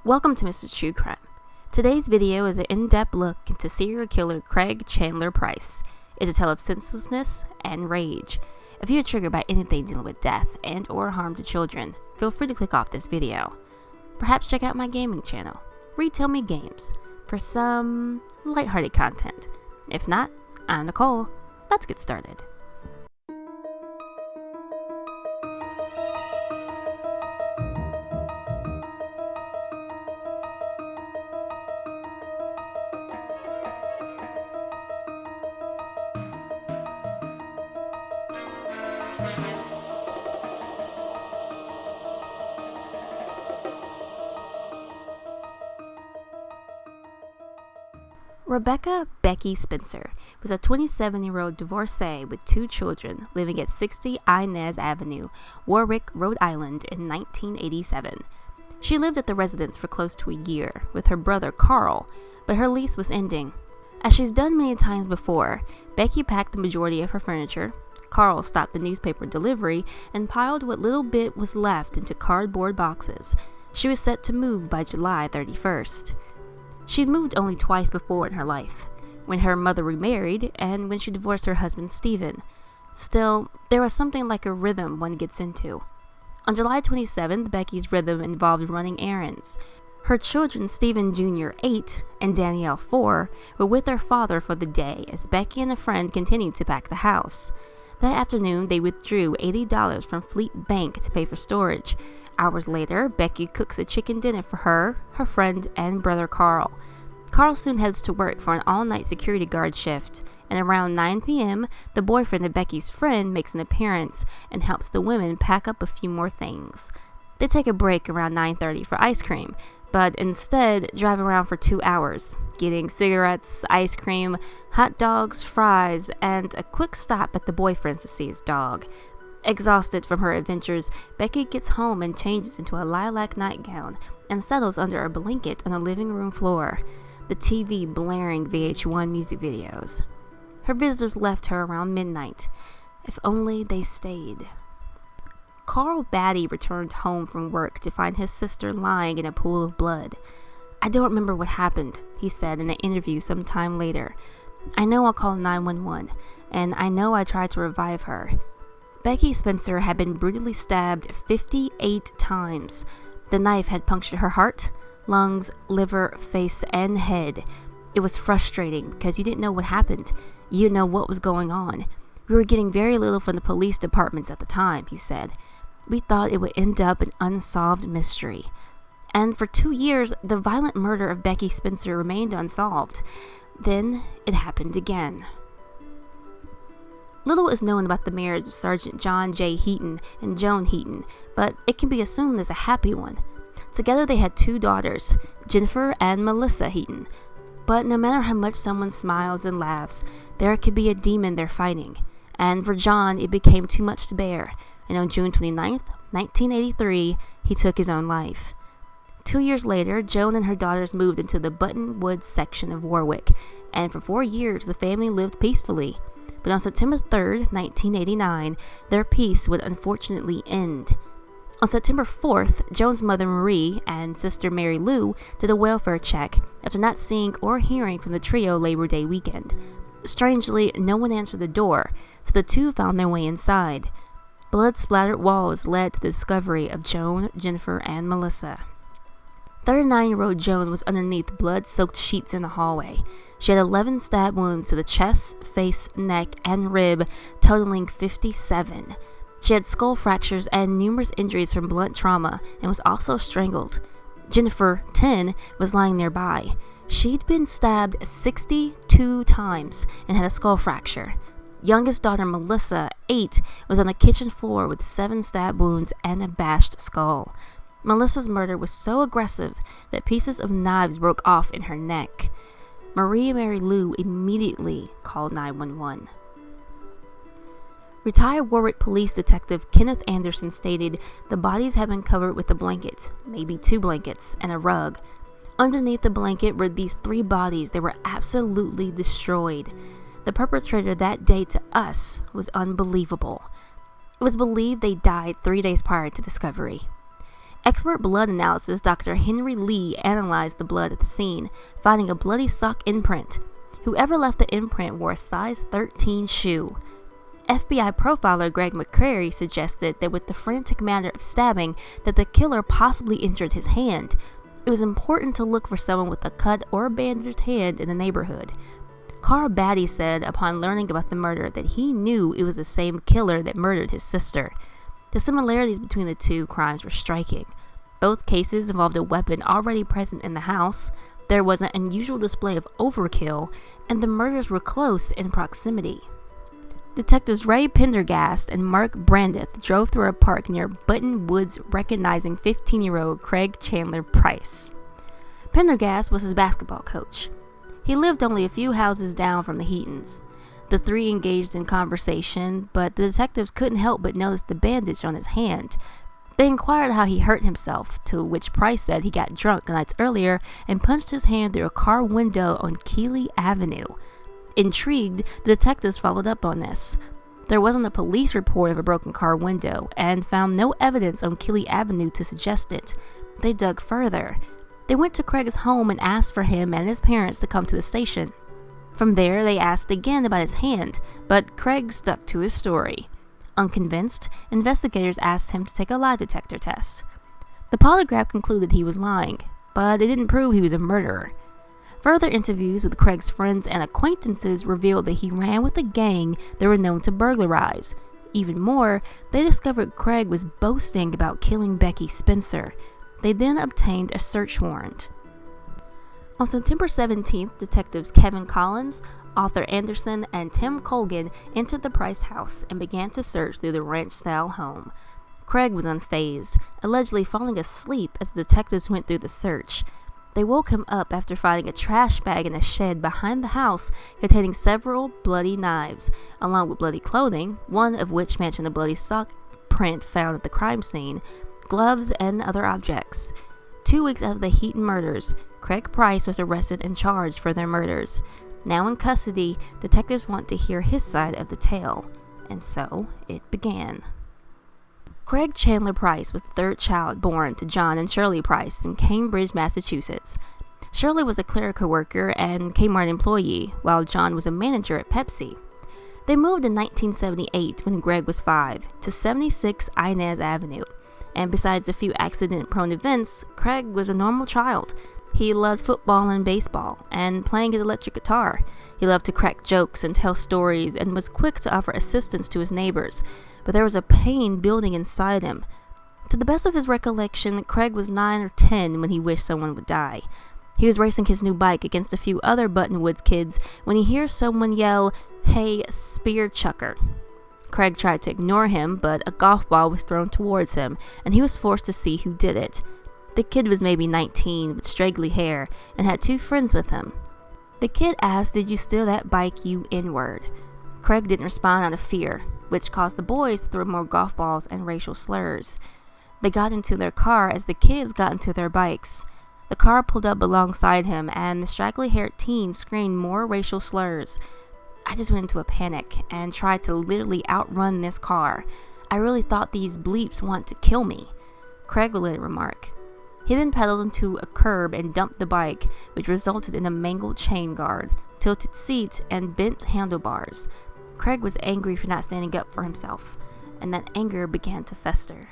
Welcome to Mrs. True Crime. Today's video is an in-depth look into serial killer Craig Chandler Price. It's a tale of senselessness and rage. If you are triggered by anything dealing with death and or harm to children, feel free to click off this video. Perhaps check out my gaming channel, Retell Me Games, for some lighthearted content. If not, I'm Nicole. Let's get started. Rebecca Becky Spencer was a 27-year-old divorcee with two children living at 60 Inez Avenue, Warwick, Rhode Island in 1987. She lived at the residence for close to a year with her brother Carl, but her lease was ending. As she's done many times before, Becky packed the majority of her furniture, Carl stopped the newspaper delivery, and piled what little bit was left into cardboard boxes. She was set to move by July 31st. She'd moved only twice before in her life, when her mother remarried and when she divorced her husband Stephen. Still, there was something like a rhythm one gets into. On July 27th, Becky's rhythm involved running errands. Her children, Stephen Jr., 8, and Danielle, 4, were with their father for the day as Becky and a friend continued to pack the house. That afternoon, they withdrew $80 from Fleet Bank to pay for storage. Hours later, Becky cooks a chicken dinner for her friend, and brother Carl. Carl soon heads to work for an all-night security guard shift, and around 9 p.m., the boyfriend of Becky's friend makes an appearance and helps the women pack up a few more things. They take a break around 9:30 for ice cream, but instead drive around for 2 hours, getting cigarettes, ice cream, hot dogs, fries, and a quick stop at the boyfriend's to see his dog. Exhausted from her adventures, Becky gets home and changes into a lilac nightgown and settles under a blanket on the living room floor, the TV blaring VH1 music videos. Her visitors left her around midnight. If only they stayed. Carl Batty returned home from work to find his sister lying in a pool of blood. "I don't remember what happened," he said in an interview some time later. "I know I'll call 911, and I know I tried to revive her." Becky Spencer had been brutally stabbed 58 times. The knife had punctured her heart, lungs, liver, face, and head. It was frustrating because you didn't know what happened. You didn't know what was going on. "We were getting very little from the police departments at the time," he said. "We thought it would end up an unsolved mystery." And for 2 years, the violent murder of Becky Spencer remained unsolved. Then it happened again. Little is known about the marriage of Sergeant John J. Heaton and Joan Heaton, but it can be assumed as a happy one. Together they had 2 daughters, Jennifer and Melissa Heaton. But no matter how much someone smiles and laughs, there could be a demon they're fighting. And for John, it became too much to bear, and on June 29th, 1983, he took his own life. 2 years later, Joan and her daughters moved into the Buttonwood section of Warwick, and for 4 years the family lived peacefully. But on September 3rd, 1989, their peace would unfortunately end. On September 4th, Joan's mother Marie and sister Mary Lou did a welfare check after not seeing or hearing from the trio Labor Day weekend. Strangely, no one answered the door, so the two found their way inside. Blood-splattered walls led to the discovery of Joan, Jennifer, and Melissa. 39-year-old Joan was underneath blood-soaked sheets in the hallway. She had 11 stab wounds to the chest, face, neck, and rib, totaling 57. She had skull fractures and numerous injuries from blunt trauma and was also strangled. Jennifer, 10, was lying nearby. She'd been stabbed 62 times and had a skull fracture. Youngest daughter Melissa, 8, was on the kitchen floor with 7 stab wounds and a bashed skull. Melissa's murder was so aggressive that pieces of knives broke off in her neck. Marie and Mary Lou immediately called 911. Retired Warwick Police Detective Kenneth Anderson stated the bodies had been covered with a blanket, maybe 2 blankets, and a rug. Underneath the blanket were these 3 bodies that were absolutely destroyed. The perpetrator that day to us was unbelievable. It was believed they died 3 days prior to discovery. Expert blood analysis Dr. Henry Lee analyzed the blood at the scene, finding a bloody sock imprint. Whoever left the imprint wore a size 13 shoe. FBI profiler Greg McCrary suggested that with the frantic manner of stabbing, that the killer possibly injured his hand. It was important to look for someone with a cut or bandaged hand in the neighborhood. Carl Batty said upon learning about the murder that he knew it was the same killer that murdered his sister. The similarities between the two crimes were striking. Both cases involved a weapon already present in the house, there was an unusual display of overkill, and the murders were close in proximity. Detectives Ray Pendergast and Mark Brandeth drove through a park near Button Woods, recognizing 15-year-old Craig Chandler Price. Pendergast was his basketball coach. He lived only a few houses down from the Heatons. The three engaged in conversation, but the detectives couldn't help but notice the bandage on his hand. They inquired how he hurt himself, to which Price said he got drunk nights earlier and punched his hand through a car window on Keeley Avenue. Intrigued, the detectives followed up on this. There wasn't a police report of a broken car window and found no evidence on Keeley Avenue to suggest it. They dug further. They went to Craig's home and asked for him and his parents to come to the station. From there, they asked again about his hand, but Craig stuck to his story. Unconvinced, investigators asked him to take a lie detector test. The polygraph concluded he was lying, but it didn't prove he was a murderer. Further interviews with Craig's friends and acquaintances revealed that he ran with a gang that were known to burglarize. Even more, they discovered Craig was boasting about killing Becky Spencer. They then obtained a search warrant. On September 17th, detectives Kevin Collins, Arthur Anderson, and Tim Colgan entered the Price house and began to search through the ranch-style home. Craig was unfazed, allegedly falling asleep as the detectives went through the search. They woke him up after finding a trash bag in a shed behind the house containing several bloody knives, along with bloody clothing, one of which matching the bloody sock print found at the crime scene, gloves, and other objects. 2 weeks after the Heaton murders, Craig Price was arrested and charged for their murders. Now in custody, detectives want to hear his side of the tale, and so it began. Craig Chandler Price was the third child born to John and Shirley Price in Cambridge, Massachusetts. Shirley was a clerical worker and Kmart employee, while John was a manager at Pepsi. They moved in 1978, when Greg was 5, to 76 Inez Avenue, and besides a few accident-prone events, Craig was a normal child. He loved football and baseball, and playing his electric guitar. He loved to crack jokes and tell stories, and was quick to offer assistance to his neighbors, but there was a pain building inside him. To the best of his recollection, Craig was 9 or 10 when he wished someone would die. He was racing his new bike against a few other Buttonwoods kids when he hears someone yell, "Hey, spear chucker." Craig tried to ignore him, but a golf ball was thrown towards him, and he was forced to see who did it. The kid was maybe 19, with straggly hair, and had 2 friends with him. The kid asked, "Did you steal that bike, you N-word?" Craig didn't respond out of fear, which caused the boys to throw more golf balls and racial slurs. They got into their car as the kids got into their bikes. The car pulled up alongside him, and the straggly-haired teen screamed more racial slurs. I just went into a panic and tried to literally outrun this car. I really thought these bleeps want to kill me, Craig would later remark. He then pedaled into a curb and dumped the bike, which resulted in a mangled chain guard, tilted seat, and bent handlebars. Craig was angry for not standing up for himself, and that anger began to fester.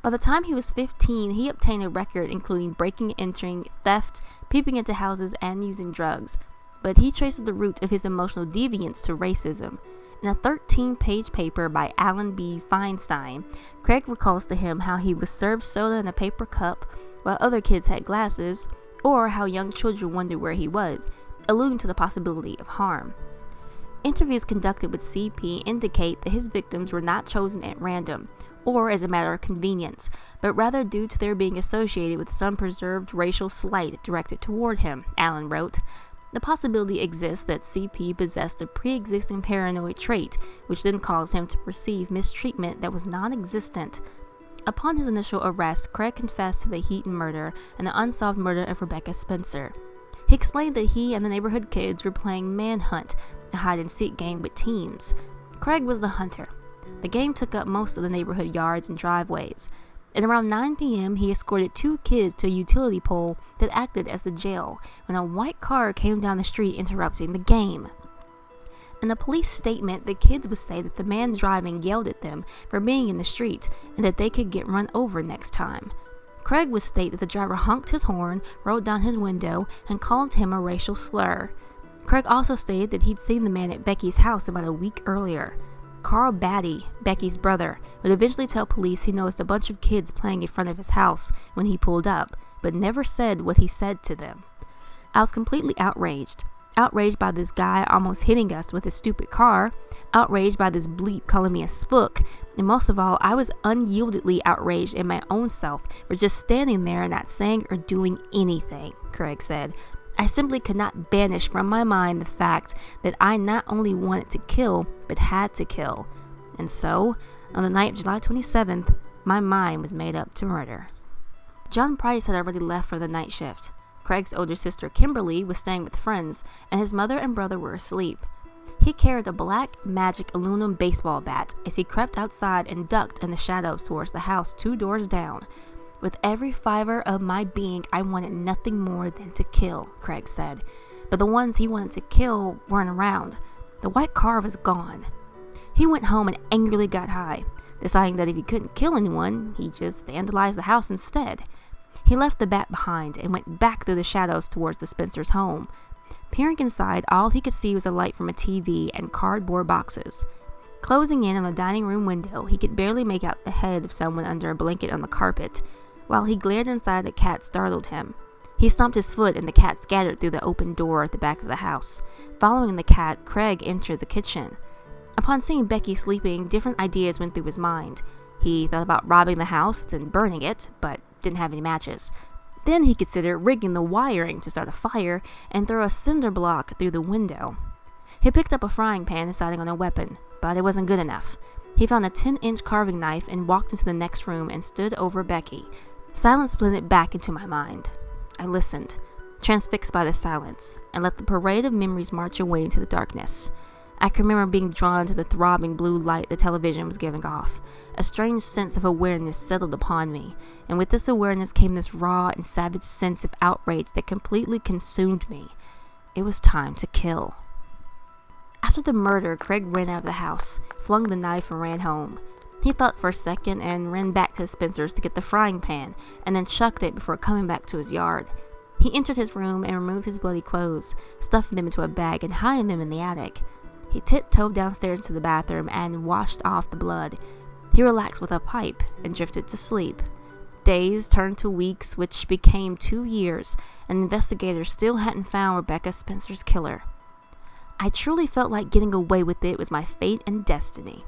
By the time he was 15, he obtained a record including breaking, entering, theft, peeping into houses, and using drugs. But he traces the root of his emotional deviance to racism. In a 13-page paper by Alan B. Feinstein, Craig recalls to him how he was served soda in a paper cup while other kids had glasses, or how young children wondered where he was, alluding to the possibility of harm. Interviews conducted with CP indicate that his victims were not chosen at random, or as a matter of convenience, but rather due to their being associated with some preserved racial slight directed toward him, Allen wrote. The possibility exists that CP possessed a pre-existing paranoid trait, which then caused him to perceive mistreatment that was non-existent. Upon his initial arrest, Craig confessed to the Heaton murder and the unsolved murder of Rebecca Spencer. He explained that he and the neighborhood kids were playing manhunt, a hide-and-seek game with teams. Craig was the hunter. The game took up most of the neighborhood yards and driveways. At around 9 p.m., he escorted 2 kids to a utility pole that acted as the jail when a white car came down the street interrupting the game. In a police statement, the kids would say that the man driving yelled at them for being in the street and that they could get run over next time. Craig would state that the driver honked his horn, rolled down his window, and called him a racial slur. Craig also stated that he'd seen the man at Becky's house about a week earlier. Carl Batty, Becky's brother, would eventually tell police he noticed a bunch of kids playing in front of his house when he pulled up, but never said what he said to them. I was completely outraged by this guy almost hitting us with his stupid car, outraged by this bleep calling me a spook, and most of all, I was unyieldedly outraged in my own self for just standing there and not saying or doing anything, Craig said. I simply could not banish from my mind the fact that I not only wanted to kill, but had to kill. And so, on the night of July 27th, my mind was made up to murder. John Price had already left for the night shift. Craig's older sister Kimberly was staying with friends, and his mother and brother were asleep. He carried a black magic aluminum baseball bat as he crept outside and ducked in the shadows towards the house 2 doors down. With every fiber of my being, I wanted nothing more than to kill, Craig said. But the ones he wanted to kill weren't around. The white car was gone. He went home and angrily got high, deciding that if he couldn't kill anyone, he'd just vandalize the house instead. He left the bat behind and went back through the shadows towards the Spencers' home. Peering inside, all he could see was a light from a TV and cardboard boxes. Closing in on the dining room window, he could barely make out the head of someone under a blanket on the carpet. While he glared inside, the cat startled him. He stomped his foot and the cat scattered through the open door at the back of the house. Following the cat, Craig entered the kitchen. Upon seeing Becky sleeping, different ideas went through his mind. He thought about robbing the house, then burning it, but didn't have any matches. Then he considered rigging the wiring to start a fire and throw a cinder block through the window. He picked up a frying pan, deciding on a weapon, but it wasn't good enough. He found a 10-inch carving knife and walked into the next room and stood over Becky. Silence blended back into my mind. I listened, transfixed by the silence, and let the parade of memories march away into the darkness. I can remember being drawn to the throbbing blue light the television was giving off. A strange sense of awareness settled upon me, and with this awareness came this raw and savage sense of outrage that completely consumed me. It was time to kill. After the murder, Craig ran out of the house, flung the knife, and ran home. He thought for a second and ran back to the Spencers to get the frying pan, and then chucked it before coming back to his yard. He entered his room and removed his bloody clothes, stuffing them into a bag and hiding them in the attic. He tiptoed downstairs to the bathroom and washed off the blood. He relaxed with a pipe and drifted to sleep. Days turned to weeks, which became 2 years, and investigators still hadn't found Rebecca Spencer's killer. I truly felt like getting away with it was my fate and destiny.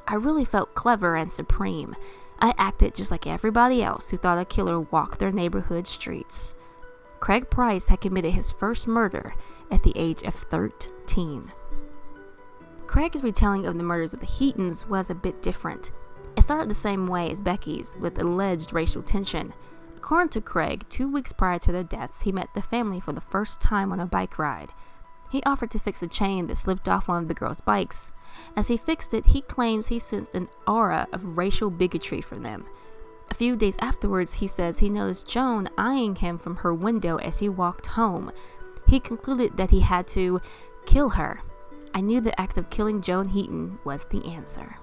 I really felt clever and supreme. I acted just like everybody else who thought a killer walked their neighborhood streets. Craig Price had committed his first murder at the age of 13. Craig's retelling of the murders of the Heatons was a bit different. It started the same way as Becky's, with alleged racial tension. According to Craig, 2 weeks prior to their deaths, he met the family for the first time on a bike ride. He offered to fix a chain that slipped off one of the girls' bikes. As he fixed it, he claims he sensed an aura of racial bigotry from them. A few days afterwards, he says he noticed Joan eyeing him from her window as he walked home. He concluded that he had to kill her. I knew the act of killing Joan Heaton was the answer.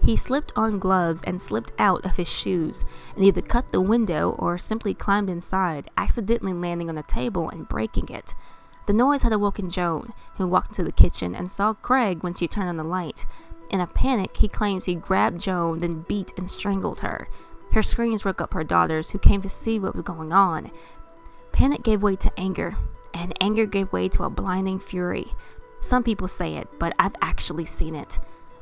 He slipped on gloves and slipped out of his shoes and either cut the window or simply climbed inside, accidentally landing on the table and breaking it. The noise had awoken Joan, who walked into the kitchen and saw Craig when she turned on the light. In a panic, he claims he grabbed Joan, then beat and strangled her. Her screams woke up her daughters, who came to see what was going on. Panic gave way to anger, and anger gave way to a blinding fury. Some people say it, but I've actually seen it.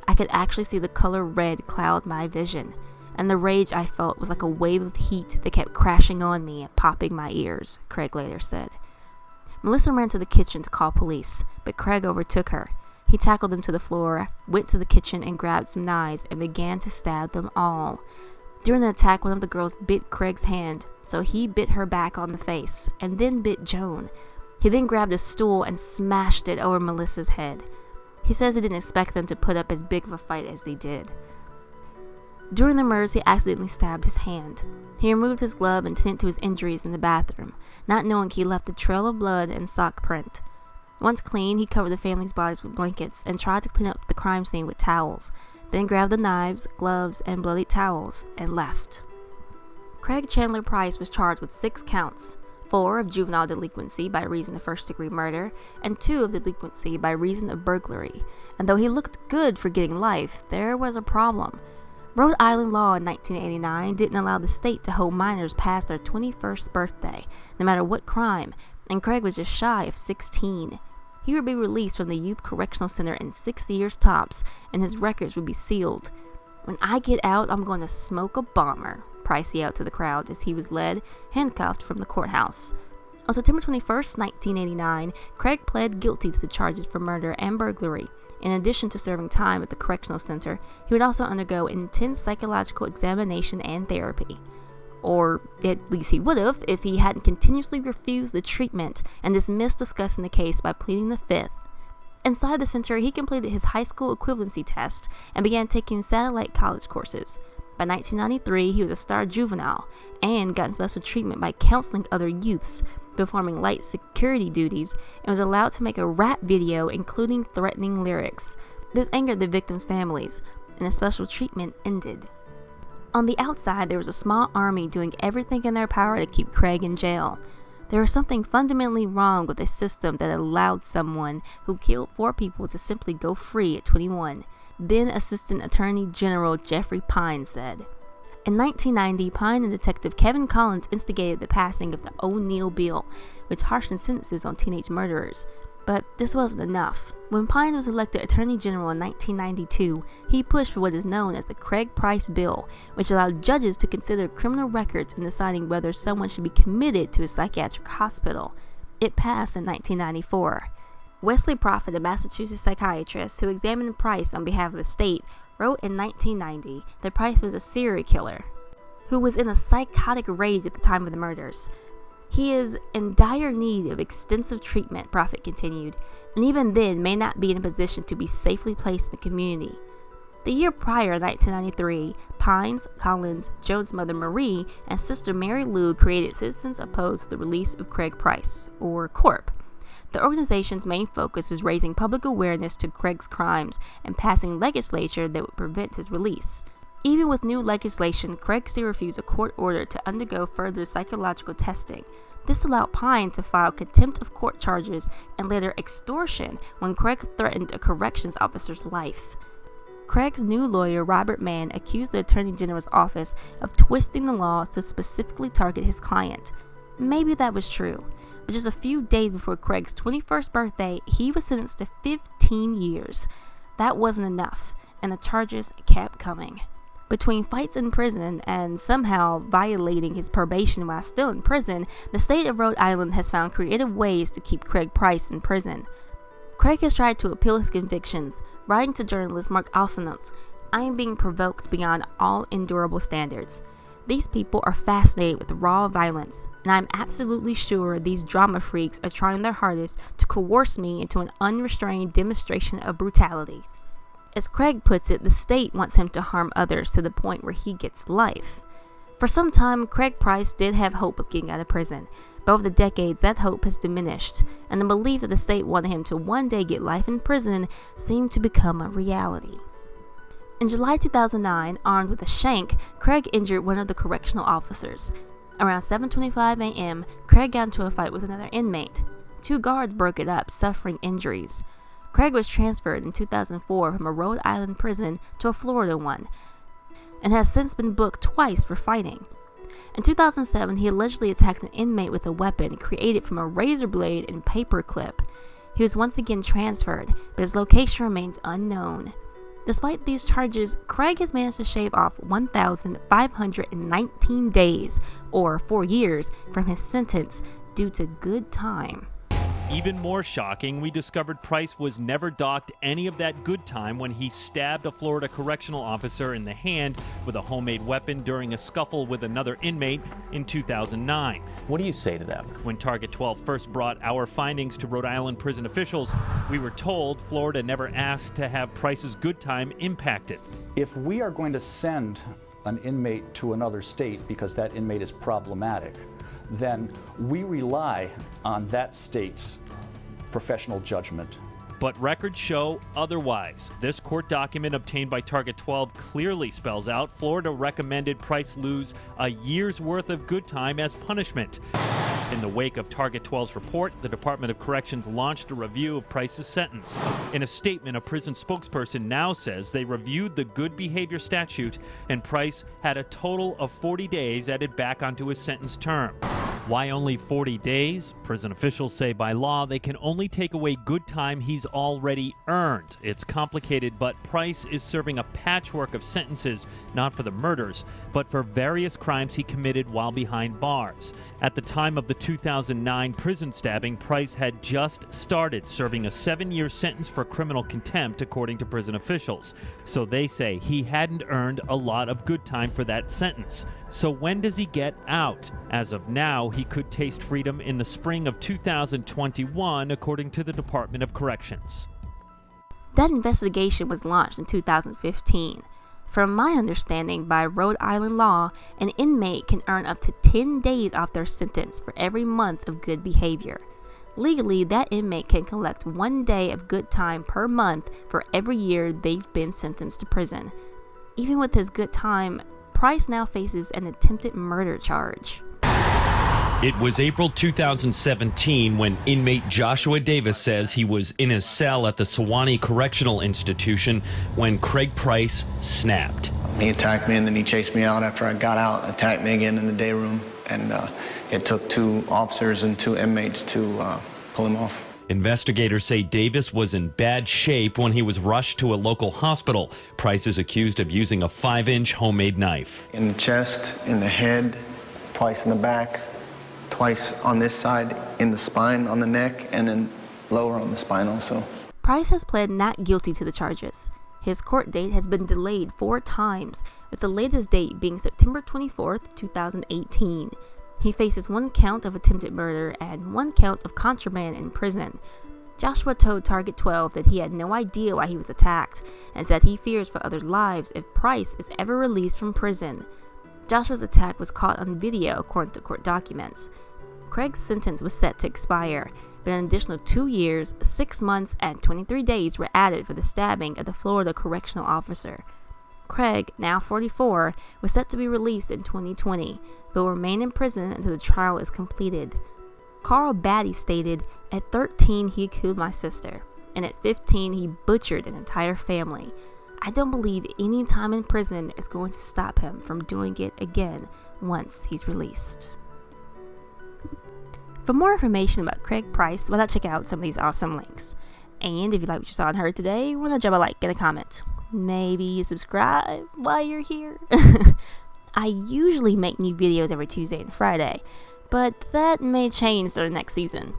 I could actually see the color red cloud my vision, and the rage I felt was like a wave of heat that kept crashing on me and popping my ears, Craig later said. Melissa ran to the kitchen to call police, but Craig overtook her. He tackled them to the floor, went to the kitchen and grabbed some knives and began to stab them all. During the attack, one of the girls bit Craig's hand, so he bit her back on the face, and then bit Joan. He then grabbed a stool and smashed it over Melissa's head. He says he didn't expect them to put up as big of a fight as they did. During the murders, he accidentally stabbed his hand. He removed his glove and tended to his injuries in the bathroom, not knowing he left a trail of blood and sock print. Once clean, he covered the family's bodies with blankets and tried to clean up the crime scene with towels, then grabbed the knives, gloves, and bloody towels and left. Craig Chandler Price was charged with 6 counts, 4 of juvenile delinquency by reason of first-degree murder, and 2 of delinquency by reason of burglary. And though he looked good for getting life, there was a problem. Rhode Island law in 1989 didn't allow the state to hold minors past their 21st birthday, no matter what crime, and Craig was just shy of 16. He would be released from the Youth Correctional Center in 6 years tops, and his records would be sealed. "When I get out, I'm going to smoke a bomber," Price yelled to the crowd as he was led, handcuffed, from the courthouse. On September 21st, 1989, Craig pled guilty to the charges for murder and burglary. In addition to serving time at the correctional center, he would also undergo intense psychological examination and therapy. Or at least he would have if he hadn't continuously refused the treatment and dismissed discussing the case by pleading the fifth. Inside the center, he completed his high school equivalency test and began taking satellite college courses. By 1993, he was a star juvenile and got special treatment by counseling other youths, performing light security duties, and was allowed to make a rap video including threatening lyrics. This angered the victims' families, and the special treatment ended. On the outside, there was a small army doing everything in their power to keep Craig in jail. There was something fundamentally wrong with a system that allowed someone who killed 4 people to simply go free at 21. Then Assistant Attorney General Jeffrey Pine said. In 1990, Pine and Detective Kevin Collins instigated the passing of the O'Neill Bill, which harshened sentences on teenage murderers. But this wasn't enough. When Pine was elected Attorney General in 1992, he pushed for what is known as the Craig Price Bill, which allowed judges to consider criminal records in deciding whether someone should be committed to a psychiatric hospital. It passed in 1994. Wesley Prophet, a Massachusetts psychiatrist who examined Price on behalf of the state, wrote in 1990 that Price was a serial killer who was in a psychotic rage at the time of the murders. "He is in dire need of extensive treatment," Prophet continued, "and even then may not be in a position to be safely placed in the community." The year prior, in 1993, Pines, Collins, Jones' mother Marie, and sister Mary Lou created Citizens Opposed to the Release of Craig Price, or CORP. The organization's main focus was raising public awareness to Craig's crimes and passing legislation that would prevent his release. Even with new legislation, Craig still refused a court order to undergo further psychological testing. This allowed Pine to file contempt of court charges and later extortion when Craig threatened a corrections officer's life. Craig's new lawyer, Robert Mann, accused the Attorney General's office of twisting the laws to specifically target his client. Maybe that was true, but just a few days before Craig's 21st birthday, he was sentenced to 15 years. That wasn't enough, and the charges kept coming. Between fights in prison and somehow violating his probation while still in prison, the state of Rhode Island has found creative ways to keep Craig Price in prison. Craig has tried to appeal his convictions, writing to journalist Mark Alsonot, "I am being provoked beyond all endurable standards. These people are fascinated with raw violence, and I'm absolutely sure these drama freaks are trying their hardest to coerce me into an unrestrained demonstration of brutality." As Craig puts it, the state wants him to harm others to the point where he gets life. For some time, Craig Price did have hope of getting out of prison, but over the decades that hope has diminished, and the belief that the state wanted him to one day get life in prison seemed to become a reality. In July 2009, armed with a shank, Craig injured one of the correctional officers. Around 7:25 a.m., Craig got into a fight with another inmate. 2 guards broke it up, suffering injuries. Craig was transferred in 2004 from a Rhode Island prison to a Florida one, and has since been booked twice for fighting. In 2007, he allegedly attacked an inmate with a weapon created from a razor blade and paper clip. He was once again transferred, but his location remains unknown. Despite these charges, Craig has managed to shave off 1,519 days, or 4 years, from his sentence due to good time. Even more shocking, we discovered Price was never docked any of that good time when he stabbed a Florida correctional officer in the hand with a homemade weapon during a scuffle with another inmate in 2009. What do you say to them? When Target 12 first brought our findings to Rhode Island prison officials, we were told Florida never asked to have Price's good time impacted. If we are going to send an inmate to another state because that inmate is problematic, then we rely on that state's professional judgment. But records show otherwise. This court document obtained by Target 12 clearly spells out Florida recommended Price lose a year's worth of good time as punishment. In the wake of Target 12's report, the Department of Corrections launched a review of Price's sentence. In a statement, a prison spokesperson now says they reviewed the good behavior statute and Price had a total of 40 days added back onto his sentence term. Why only 40 days? Prison officials say by law they can only take away good time he's already earned. It's complicated, but Price is serving a patchwork of sentences, not for the murders, but for various crimes he committed while behind bars. At the time of the 2009 prison stabbing, Price had just started serving a 7-year sentence for criminal contempt, according to prison officials. So they say he hadn't earned a lot of good time for that sentence. So when does he get out? As of now, he could taste freedom in the spring of 2021, according to the Department of Corrections. That investigation was launched in 2015. From my understanding, by Rhode Island law, an inmate can earn up to 10 days off their sentence for every month of good behavior. Legally, that inmate can collect 1 day of good time per month for every year they've been sentenced to prison. Even with his good time, Price now faces an attempted murder charge. It was April 2017 when inmate Joshua Davis says he was in his cell at the Sewanee Correctional Institution when Craig Price snapped. He attacked me and then he chased me out after I got out, attacked me again in the day room, and it took 2 officers and 2 inmates to pull him off. Investigators say Davis was in bad shape when he was rushed to a local hospital. Price is accused of using a 5-inch homemade knife. In the chest, in the head, twice in the back, twice on this side, in the spine, on the neck, and then lower on the spine also. Price has pled not guilty to the charges. His court date has been delayed 4 times, with the latest date being September 24th, 2018. He faces 1 count of attempted murder and 1 count of contraband in prison. Joshua told Target 12 that he had no idea why he was attacked, and said he fears for others' lives if Price is ever released from prison. Joshua's attack was caught on video, according to court documents. Craig's sentence was set to expire, but an additional 2 years, 6 months, and 23 days were added for the stabbing of the Florida correctional officer. Craig, now 44, was set to be released in 2020, but will remain in prison until the trial is completed. Carl Batty stated, "At 13, he killed my sister, and at 15, he butchered an entire family. I don't believe any time in prison is going to stop him from doing it again once he's released." For more information about Craig Price, why not check out some of these awesome links. And if you like what you saw and heard today, why not drop a like and a comment. Maybe subscribe while you're here. I usually make new videos every Tuesday and Friday, but that may change for the next season.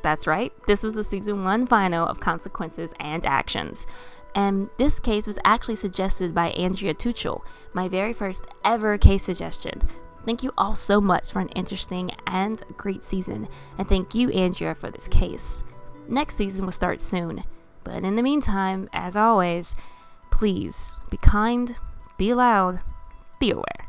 That's right, this was the season 1 final of Consequences and Actions. And this case was actually suggested by Andrea Tuchel, my very first ever case suggestion. Thank you all so much for an interesting and great season, and thank you, Andrea, for this case. Next season will start soon, but in the meantime, as always, please be kind, be loud, be aware.